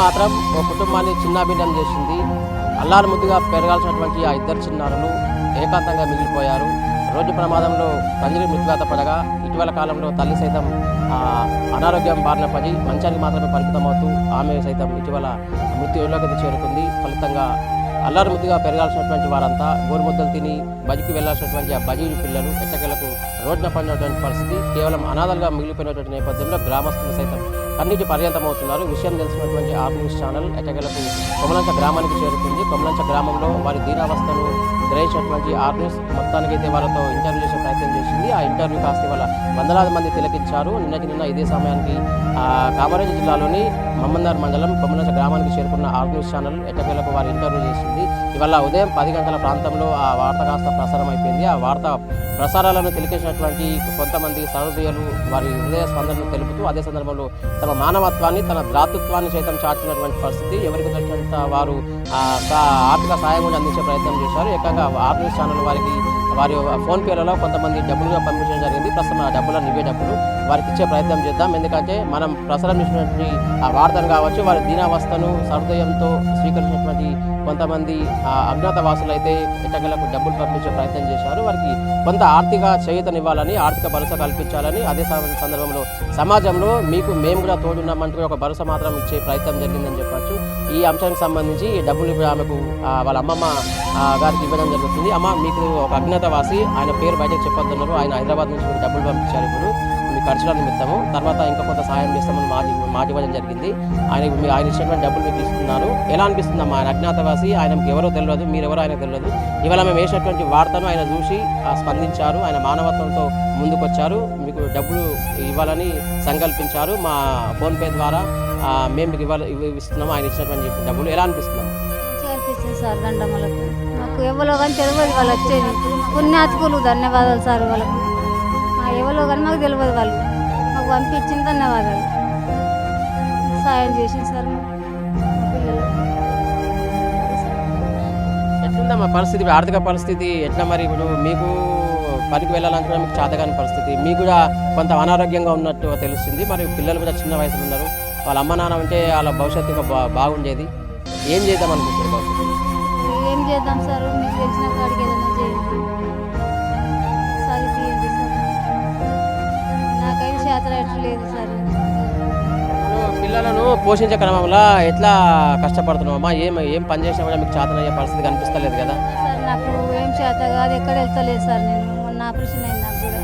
మాత్రం ఓ కుటుంబాన్ని చిన్నాభిన్నం చేసింది. అల్లారు ముద్దుగా పెరగాల్సినటువంటి ఆ ఇద్దరు చిన్నారులు ఏకాంతంగా మిగిలిపోయారు. రోడ్డు ప్రమాదంలో తండ్రి మృత్యువాత పడగా ఇటీవల కాలంలో తల్లి సైతం అనారోగ్యం బారిన పడి మంచానికి మాత్రమే పరిమితమవుతూ ఆమె సైతం ఇటీవల మృత్యులోకి చేరుకుంది. ఫలితంగా అల్లారు ముద్దుగా పెరగాల్సినటువంటి వారంతా గోరుముద్దలు తిని బడికి వెళ్లాల్సినటువంటి ఆ బజీలు పిల్లలు ఎట్టకేలకు రోడ్డున పడినటువంటి పరిస్థితి. కేవలం అనాథలుగా మిగిలిపోయినటువంటి నేపథ్యంలో గ్రామస్తులు సైతం కన్నీటి పర్యంతమవుతున్నారు. విషయం తెలిసినటువంటి ఆర్ న్యూస్ ఛానల్ ఎట్టకేలకు కొమలంచ గ్రామానికి చేరుకుంది. కొమలంచ గ్రామంలో వారి దీనావస్థను గ్రహించినటువంటి ఆర్ న్యూస్ మొత్తానికైతే వాళ్ళతో ఇంటర్వ్యూ చేసే ప్రయత్నం చేసింది. ఆ ఇంటర్వ్యూ కాస్త వాళ్ళ వందలాది మంది తిలకించారు. నిన్న ఇదే సమయానికి కామారెడ్డి జిల్లాలోని మమ్మన్నార్ మండలం కొమలంచ గ్రామానికి చేరుకున్న ఆర్ న్యూస్ ఛానల్ ఎట్టకేలకు వారి ఇంటర్వ్యూ చేసింది. ఇవాళ ఉదయం 10 గంటల ప్రాంతంలో ఆ వార్త కాస్త ప్రసారం అయిపోయింది. ఆ వార్త ప్రసారాలను తిలకించినటువంటి కొంతమంది సహృదయులు వారి హృదయ స్పందనను తెలుపుతూ అదే సందర్భంలో తమ మానవత్వాన్ని తన భ్రాతృత్వాన్ని సైతం చాటుతున్నటువంటి పరిస్థితి. ఎవరికి దొరికినంత వారు ఆర్థిక సాయం కూడా అందించే ప్రయత్నం చేశారు. ఏకంగా ఆర్ న్యూస్ ఛానల్ వారి ఫోన్పేలలో కొంతమంది డబ్బులుగా పంపించడం జరిగింది. ప్రస్తుతం ఆ డబ్బులను ఇవే డబ్బులు వారికి ఇచ్చే ప్రయత్నం చేద్దాం. ఎందుకంటే మనం ప్రసారం చేసినటువంటి ఆ వార్తను కావచ్చు వారి దీనావస్థను సహృదయంతో స్వీకరించినటువంటి కొంతమంది అజ్ఞాత వాసులు అయితే ఎట్టగలకు డబ్బులు పంపించే ప్రయత్నం చేశారు. వారికి కొంత ఆర్థిక చేయూతనివ్వాలని ఆర్థిక భరోసా కల్పించాలని అదే సందర్భంలో సమాజంలో మేము కూడా తోడున్నామంటూ ఒక భరోసా మాత్రం ఇచ్చే ప్రయత్నం జరిగిందని చెప్పచ్చు. ఈ అంశానికి సంబంధించి ఈ డబ్బులు ఇప్పుడు ఆమెకు వాళ్ళ అమ్మమ్మ గారికి ఇవ్వడం జరుగుతుంది. అమ్మ మీకు ఒక అజ్ఞాతవాసి ఆయన పేరు బయటకు చెప్పొద్దున్నారు. ఆయన హైదరాబాద్ నుంచి మీకు డబ్బులు పంపించారు. ఇప్పుడు మీ ఖర్చుల నిమిత్తము తర్వాత ఇంకా కొంత సాయం చేస్తామని మాట ఇవ్వడం జరిగింది. ఆయన ఇచ్చినటువంటి డబ్బులు మీకు ఇస్తున్నారు. ఎలా అనిపిస్తుందమ్మా? ఆయన అజ్ఞాతవాసి, ఆయనకు ఎవరో తెలియదు, మీరెవరో ఆయనకు తెలియదు. ఇవాళ మేము వేసినటువంటి వార్తను ఆయన చూసి స్పందించారు. ఆయన మానవత్వంతో ముందుకొచ్చారు. మీకు డబ్బులు ఇవ్వాలని సంకల్పించారు. మా ఫోన్పే ద్వారా మేము మీకు ఇస్తున్నాము. ఆయన ఇచ్చినటువంటి డబ్బులు ఎలా అనిపిస్తున్నాము? అనిపిస్తుంది సార్. దండమ్మలకు మాకు ఎవరో కానీ తెలియదు వాళ్ళు వచ్చేది. పుణ్యాత్కులు ధన్యవాదాలు సార్. వాళ్ళకు ఎవరో కానీ మాకు తెలియదు. వాళ్ళు మాకు పంపించిన ధన్యవాదాలు. సాయం చేసింది సార్. ఎట్లుందమ్మా పరిస్థితి? ఆర్థిక పరిస్థితి ఎట్లా? మరి ఇప్పుడు మీకు పనికి వెళ్ళాలనుకున్నా మీకు చేతగాని పరిస్థితి, మీకు కూడా కొంత అనారోగ్యంగా ఉన్నట్టు తెలుస్తుంది. మరి పిల్లలు కూడా చిన్న వయసులో ఉన్నారు. వాళ్ళ అమ్మ నాన్న ఉంటే వాళ్ళ భవిష్యత్తు ఇంకా బాగుండేది. ఏం చేద్దాం అనుకుంటారు భవిష్యత్తు? ఏం చేద్దాం సార్? మీకు తెలిసిన కాడికి ఏదైనా చేయండి. చదివింది సార్. నాకైతే చేతలు లేదు సార్. పిల్లలను పోషించే క్రమంలో ఎట్లా కష్టపడుతున్నామమ్మా? ఏం పని చేసినా కూడా మీకు చేతనయ్యే పరిస్థితి కనిపిస్తలేదు కదా సార్? నాకు ఏం చేత కాదు, ఎక్కడ వెళ్తలేదు సార్. నేను మొన్న ఆపరేషన్ అయింది. నాకు కూడా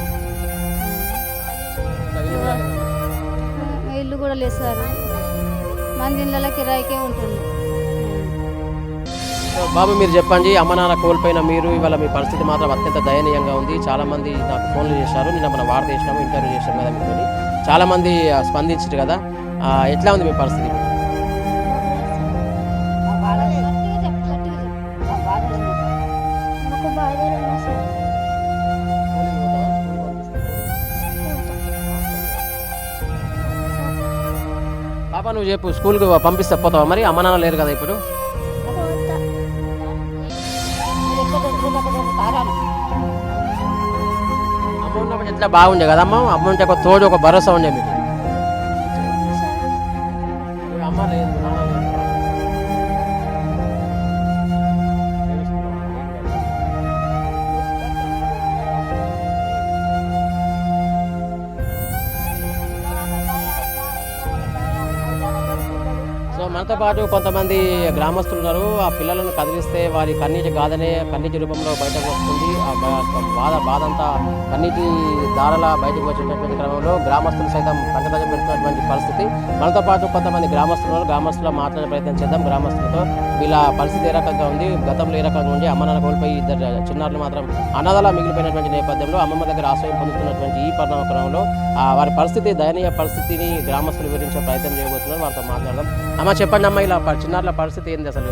ఇల్లు కూడా లేదు సార్. మంది ఇళ్ళ కిరాయికే ఉంటుంది. బాబు మీరు చెప్పండి, అమ్మ నాన్న కోల్పోయిన మీరు ఇవాళ మీ పరిస్థితి మాత్రం అత్యంత దయనీయంగా ఉంది. చాలామంది నాకు ఫోన్లు చేశారు. నిన్న మన వార్త చేసినాము, ఇంటర్వ్యూ చేసాం కదా మీతో. చాలామంది స్పందించారు కదా. ఎట్లా ఉంది మీ పరిస్థితి? పాప నువ్వు చెప్పు, స్కూల్కి పంపిస్తే పోతావా? మరి అమ్మ నాన్న లేరు కదా ఇప్పుడు. అమ్మ ఉన్నప్పుడు ఎట్లా బాగుండే కదమ్మా? అమ్మ ఉంటే ఒక తోడు, ఒక భరోసా ఉండే మీకు. అమ్మ లేదు, నాన్న లేదు. సో మనతో పాటు కొంతమంది గ్రామస్తులు ఉన్నారు. ఆ పిల్లలను కదిలిస్తే వారి కన్నీటి రూపంలో బయటకు వస్తుంది. బాధ అంతా కన్నీటి దారలా బయటకు వచ్చేటటువంటి క్రమంలో గ్రామస్తులు సైతం కంటతజం పెడుతున్నటువంటి పరిస్థితి. మనతో పాటు కొంతమంది గ్రామస్తులు మాట్లాడే ప్రయత్నం చేద్దాం. గ్రామస్తులతో వీళ్ళ పరిస్థితి ఏ రకంగా ఉంది, గతంలో ఏ రకంగా ఉంది, అమ్మ నాన్న కోల్పోయి ఇద్దరు చిన్నారులు మాత్రం అనాథలా మిగిలిపోయినటువంటి నేపథ్యంలో అమ్మమ్మ దగ్గర ఆశ్రయం పొందుతున్నటువంటి ఈ పరిణామ క్రమంలో వారి పరిస్థితి, దయనీయ పరిస్థితిని గ్రామస్తులు వివరించే ప్రయత్నం చేయబోతున్నారు. వారితో మాట్లాడదాం. అమ్మ చెప్పండి అమ్మ, ఇలా చిన్నారుల పరిస్థితి ఏంది అసలు?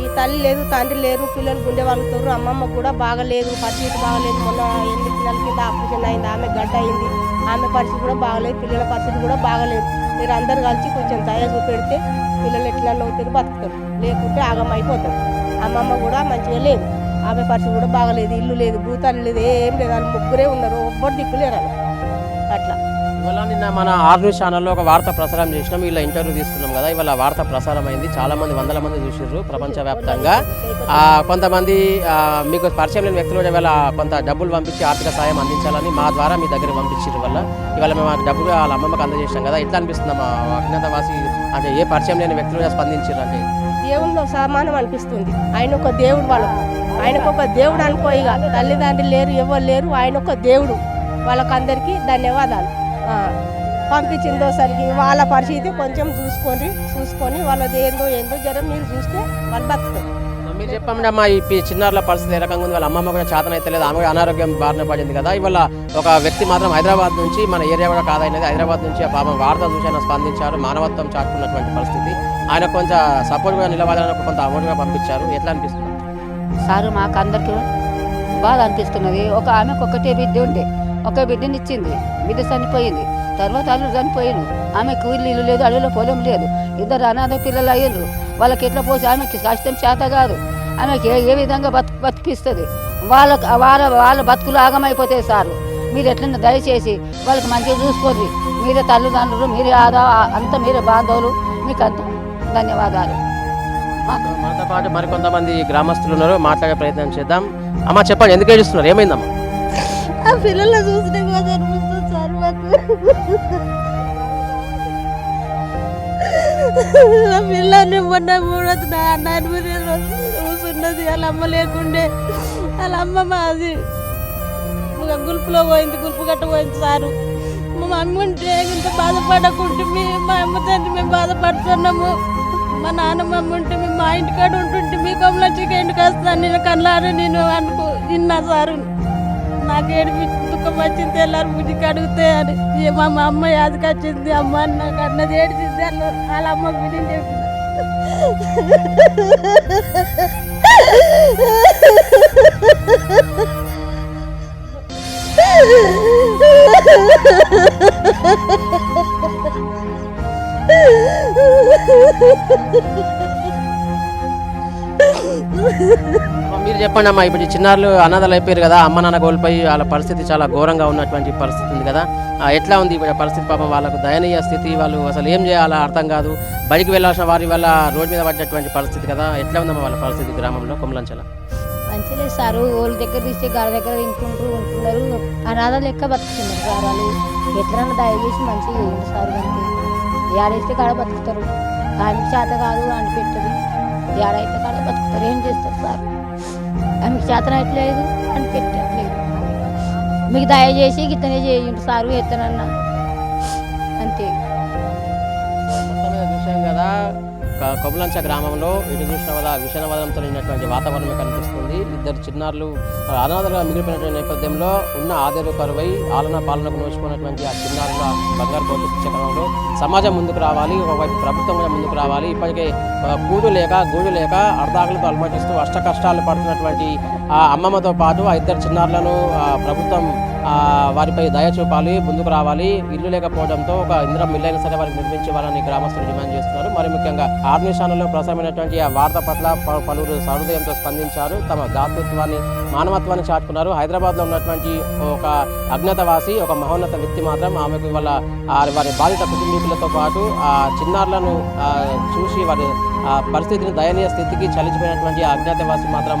ఈ తల్లి లేదు, తండ్రి లేరు, పిల్లలు గుండె వాళ్ళుతారు. అమ్మమ్మ కూడా బాగలేదు, పరిస్థితి బాగలేదు. మొన్న 8 నెలల కింద ఆపరేషన్ అయింది. ఆమె గడ్డ అయింది. ఆమె పరిస్థితి కూడా బాగలేదు, పిల్లల పరిస్థితి కూడా బాగలేదు. మీరు అందరు కలిసి కొంచెం దయ చూపెడితే పిల్లలు ఎట్లా అవుతారు, బతుకుతారు. లేకుంటే ఆగం అయిపోతారు. అమ్మమ్మ కూడా మంచిగా లేదు, ఆమె పరిస్థితి కూడా బాగలేదు. ఇల్లు లేదు, భూతాలు లేదు, ఏం లేదు. వాళ్ళు ముగ్గురే ఉన్నారు, ఒబ్బరు దిక్కులేరు. అట్లా ఇవాళ నిన్న మన న్యూస్ ఛానల్లో ఒక వార్త ప్రసారం చేసినాం, ఇలా ఇంటర్వ్యూ తీసుకున్నాం కదా. ఇవాళ వార్త ప్రసారం అయింది, చాలా మంది వందల మంది చూసిర్రు ప్రపంచవ్యాప్తంగా. కొంతమంది మీకు పరిచయం లేని వ్యక్తులు ఇవాళ కొంత డబ్బులు పంపించి ఆర్థిక సాయం అందించాలని మా ద్వారా మీ దగ్గర పంపించారు. వల్ల ఇవాళ మేము ఆ డబ్బులు వాళ్ళ అమ్మమ్మకి అందజేసాం కదా. ఎట్లా అనిపిస్తుంది మా అజ్ఞాతవాసి అంటే ఏ పరిచయం లేని వ్యక్తులు స్పందించారు అంటే? దేవుళ్ళలో సమానం అనిపిస్తుంది. ఆయన ఒక దేవుడు, వాళ్ళకు ఆయనకు ఒక దేవుడు అనుకో. ఇక తల్లిదండ్రులు లేరు, ఎవరు లేరు, ఆయన ఒక దేవుడు. వాళ్ళకందరికీ ధన్యవాదాలు. పంపించిందో సరికి వాళ్ళ పరిస్థితి కొంచెం చూసుకొని వాళ్ళది ఏందో జర మీరు చూస్తే వాళ్ళు బతుకుతారు. మీరు చెప్పండి అమ్మా, ఈ చిన్నారుల పరిస్థితి ఏ రకంగా ఉంది? వాళ్ళ అమ్మమ్మ కూడా చేతన అయితే లేదు, ఆమె అనారోగ్యం బారిన పడింది కదా. ఇవాళ ఒక వ్యక్తి మాత్రం హైదరాబాద్ నుంచి, మన ఏరియా కూడా కాదైనది, హైదరాబాద్ నుంచి ఆ పాపం వార్త చూసి ఆయన స్పందించారు, మానవత్వం చాటుకున్నటువంటి పరిస్థితి. ఆయన కొంచెం సపోర్ట్గా నిలబడాలని కొంత అమౌంట్గా పంపించారు. ఎట్లా అనిపిస్తుంది సారు? మాకు అందరికీ బాగా అనిపిస్తున్నది. ఆమెకు ఒకటే బిడ్డ ఉండే, ఒక బిడ్డని ఇచ్చింది, బిడ్డ చనిపోయింది. తర్వాత అల్లు చనిపోయాను, ఆమెకు ఇల్లు లేదు, అడవిలో పొలం లేదు, ఇద్దరు అనాథ పిల్లలు అయ్యారు. వాళ్ళకి ఎట్లా పోసి ఆమెకి కష్టం చేత కాదు, ఆమెకి ఏ విధంగా బతికిస్తుంది. వాళ్ళ బతుకులు ఆగమైపోతాయి సార్. మీరు ఎట్లన్నా దయచేసి వాళ్ళకి మంచిగా చూసుకోండి. మీరే తల్లిదండ్రులు, మీరే అంతా మీరే బాంధవులు, మీకు అంత ధన్యవాదాలు. మనతో పాటు మరికొంతమంది గ్రామస్తులు ఉన్నారు, మాట్లాడే ప్రయత్నం చేద్దాం. అమ్మ చెప్పండి, ఎందుకు ఏడుస్తున్నారు? ఏమైందమ్మా? ఆ పిల్లలు చూస్తే బాధ అనిపిస్తుంది సార్ మాకు. ఆ పిల్లల్ని మొన్న 3 రోజులు చూసున్నది, వాళ్ళ అమ్మ లేకుండే. వాళ్ళ అమ్మ మాది గుల్పులో పోయింది, గుల్పు గట్ట పోయింది సారు. మా మమ్మీ ఉంటే ఇంత బాధపడకుంటే మా అమ్మ తండ్రి మేము బాధపడుతున్నాము. మా నాన్నమ్మ ఉంటే మేము మా ఇంటికాడ ఉంటుంటే మీ కొమ్మలో చికెండ్కి వస్తాను, నేను కళ్ళారు నేను విన్నా సారు. నాకు ఏడిపించి దుఃఖం వచ్చింది, తెల్లారు బుద్ధికి అడిగితే అని మా అమ్మ యాదకి వచ్చింది. అమ్మ నాకు అన్నది ఏడిచింది, వాళ్ళ అమ్మకు విని చెప్పిన. మీరు చెప్పండి అమ్మా, ఇప్పుడు ఈ చిన్నారులు అనాథలు అయిపోయారు కదా, అమ్మ నాన్న కోల్పోయి వాళ్ళ పరిస్థితి చాలా ఘోరంగా ఉన్నటువంటి పరిస్థితి ఉంది కదా. ఎట్లా ఉంది ఇప్పుడు పరిస్థితి? పాపం వాళ్ళకు దయనీయ స్థితి, వాళ్ళు అసలు ఏం చేయాలో అర్థం కాదు, బడికి వెళ్ళాల్సిన వారి వల్ల రోడ్డు మీద పడ్డటువంటి పరిస్థితి కదా. ఎట్లా ఉందమ్మా వాళ్ళ పరిస్థితి గ్రామంలో కొమలంచల? మంచిలే సారు, వాళ్ళ దగ్గర తీస్తే గారి దగ్గర ఉంటున్నారు, అనాథ లెక్క బతుకుతున్నారు సార్. వాళ్ళు ఎట్లన్నా దయచేసి మంచిగా చేయండి సార్. అంతే ఏడేస్తే కాడ బతుకుతారు, ఆమెకి చేత కాదు అండి పెట్టదు, ఏడైతే కాడ బతుకుతారు. ఏం చేస్తారు సార్? ఆమెకి చేతన ఎట్లేదు అని పెట్టట్లేదు. మీకు దయచేసి గిత్తనే చేయండి సారు, ఎత్తనన్నా అంతే. చూసాం కదా, కొమలంచ గ్రామంలో ఎటు చూసిన వల్ల విషణవాదంతో నిన్నటువంటి వాతావరణమే కనిపిస్తుంది. ఇద్దరు చిన్నారులు అనాథలుగా మిగిలిపోయినటువంటి నేపథ్యంలో ఉన్న ఆధార కరువై ఆలన పాలనకు నోచుకున్నటువంటి ఆ చిన్నారుల బంగారు భవిష్యత్తు క్రమంలో సమాజం ముందుకు రావాలి, ఒకవైపు ప్రభుత్వం కూడా ముందుకు రావాలి. ఇప్పటికే కూడు లేక గూడు లేక అర్ధాకులతో అలమటిస్తూ అష్ట కష్టాలు పడుతున్నటువంటి ఆ అమ్మమ్మతో పాటు ఆ ఇద్దరు చిన్నారులను ప్రభుత్వం వారిపై దయ చూపాలి, ముందుకు రావాలి. ఇల్లు లేకపోవడంతో ఒక ఇంద్రం ఇల్లైనా సరే వారికి నిర్మించేవారని గ్రామస్తులు డిమాండ్ చేస్తున్నారు. మరి ముఖ్యంగా ఆర్మీ ఛానల్లో ప్రసారమైనటువంటి ఆ వార్త పట్ల పలువురు సహృదయంతో స్పందించారు, తమ దాతృత్వాన్ని మానవత్వాన్ని చాటుకున్నారు. హైదరాబాద్లో ఉన్నటువంటి ఒక అజ్ఞాతవాసి, ఒక మహోన్నత వ్యక్తి మాత్రం ఆమెకు వాళ్ళ వారి బాధిత కుటుంబీకులతో పాటు ఆ చిన్నారులను చూసి వారి పరిస్థితిని దయనీయ స్థితికి చలించిపోయినటువంటి ఆ అజ్ఞాతవాసి మాత్రం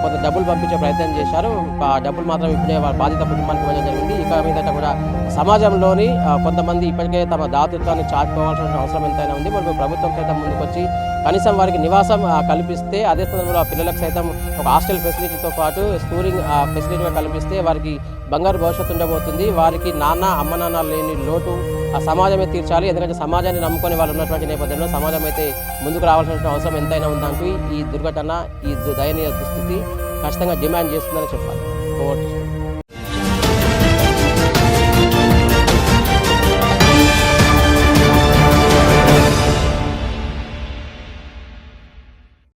కొంత డబ్బులు పంపించే ప్రయత్నం చేశారు. ఆ డబ్బులు మాత్రం ఇప్పుడే వారి బాధిత కుటుంబానికి ఇవ్వడం జరిగింది. ఇక మీదట కూడా సమాజంలోని కొంతమంది ఇప్పటికే తమ దాతృత్వాన్ని చాటుకోవాల్సిన అవసరం ఎంతైనా ఉంది. మనకు ప్రభుత్వం సైతం ముందుకొచ్చి కనీసం వారికి నివాసం కల్పిస్తే, అదే సమయంలో ఆ పిల్లలకు సైతం ఒక హాస్టల్ ఫెసిలిటీతో పాటు స్కూలింగ్ ఫెసిలిటీగా కల్పిస్తే వారికి బంగారు భవిష్యత్తు ఉండబోతుంది. వారికి అమ్మ నాన్న లేని లోటు ఆ సమాజమే తీర్చాలి. ఎందుకంటే సమాజాన్ని నమ్ముకొని వాళ్ళు ఉన్నటువంటి నేపథ్యంలో సమాజం అయితే ముందుకు రావాల్సిన అవసరం ఎంతైనా ఉందంటూ ఈ దుర్ఘటన, ఈ దయనీయ దుస్థితి ఖచ్చితంగా డిమాండ్ చేస్తుందని చెప్పాలి.